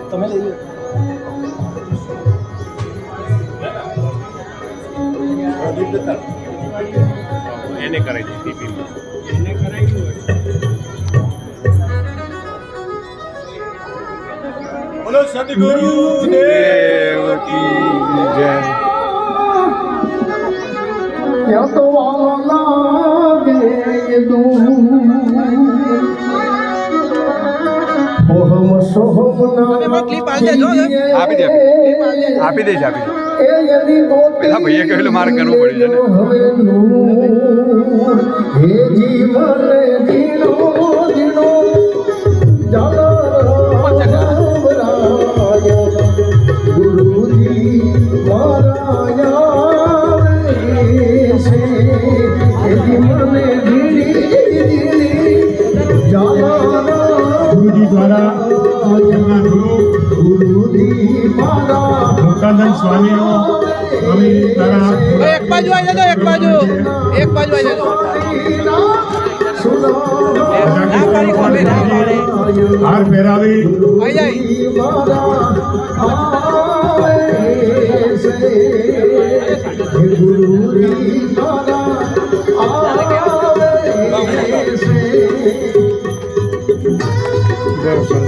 તમે લઈ લો એને કરાવી દીધી બોલો સદગુરુ દેવ કી જય તો લાગે આપી દઈશ પેલા ભાઈએ કહેલું મારે કરવું પડ્યું ગુરુજી દ્વારા એમના ગુરુ મુકાનંદ સ્વામીનો સ્વામી દ્વારા એક બાજુ આવી જજો એક બાજુ આવી જજો હાર પહેરાવી આવી જાય